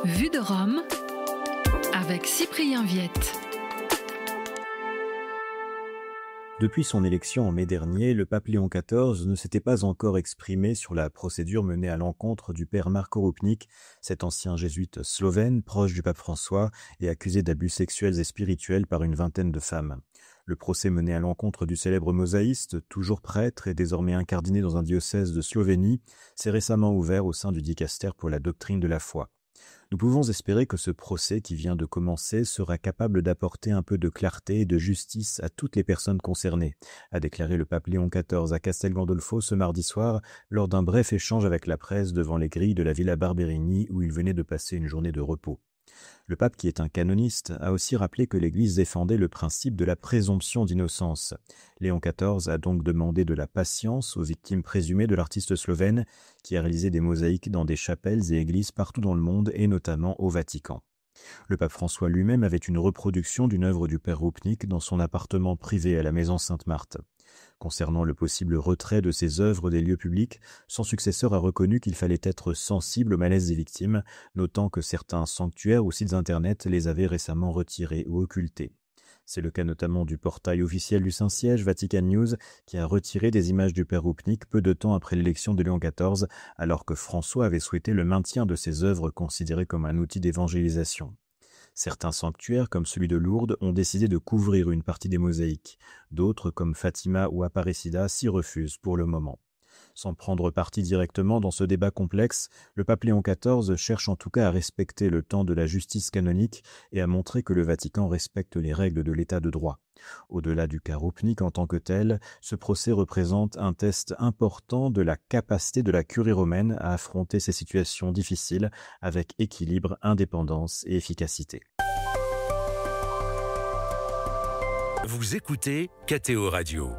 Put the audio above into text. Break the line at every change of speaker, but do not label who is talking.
Vue de Rome avec Cyprien Viette.
Depuis son élection en mai dernier, le pape Léon XIV ne s'était pas encore exprimé sur la procédure menée à l'encontre du père Marko Rupnik, cet ancien jésuite slovène proche du pape François et accusé d'abus sexuels et spirituels par une vingtaine de femmes. Le procès mené à l'encontre du célèbre mosaïste, toujours prêtre et désormais incardiné dans un diocèse de Slovénie, s'est récemment ouvert au sein du dicaster pour la doctrine de la foi. Nous pouvons espérer que ce procès qui vient de commencer sera capable d'apporter un peu de clarté et de justice à toutes les personnes concernées, a déclaré le pape Léon XIV à Castel Gandolfo ce mardi soir lors d'un bref échange avec la presse devant les grilles de la Villa Barberini où il venait de passer une journée de repos. Le pape, qui est un canoniste, a aussi rappelé que l'Église défendait le principe de la présomption d'innocence. Léon XIV a donc demandé de la patience aux victimes présumées de l'artiste slovène qui a réalisé des mosaïques dans des chapelles et églises partout dans le monde et notamment au Vatican. Le pape François lui-même avait une reproduction d'une œuvre du père Rupnik dans son appartement privé à la maison Sainte-Marthe. Concernant le possible retrait de ces œuvres des lieux publics, son successeur a reconnu qu'il fallait être sensible au malaise des victimes, notant que certains sanctuaires ou sites internet les avaient récemment retirés ou occultés. C'est le cas notamment du portail officiel du Saint-Siège, Vatican News, qui a retiré des images du père Rupnik peu de temps après l'élection de Léon XIV, alors que François avait souhaité le maintien de ces œuvres considérées comme un outil d'évangélisation. Certains sanctuaires, comme celui de Lourdes, ont décidé de couvrir une partie des mosaïques. D'autres, comme Fatima ou Aparecida, s'y refusent pour le moment. Sans prendre parti directement dans ce débat complexe, le pape Léon XIV cherche en tout cas à respecter le temps de la justice canonique et à montrer que le Vatican respecte les règles de l'état de droit. Au-delà du cas Rupnik en tant que tel, ce procès représente un test important de la capacité de la curie romaine à affronter ces situations difficiles avec équilibre, indépendance et efficacité.
Vous écoutez KTO Radio.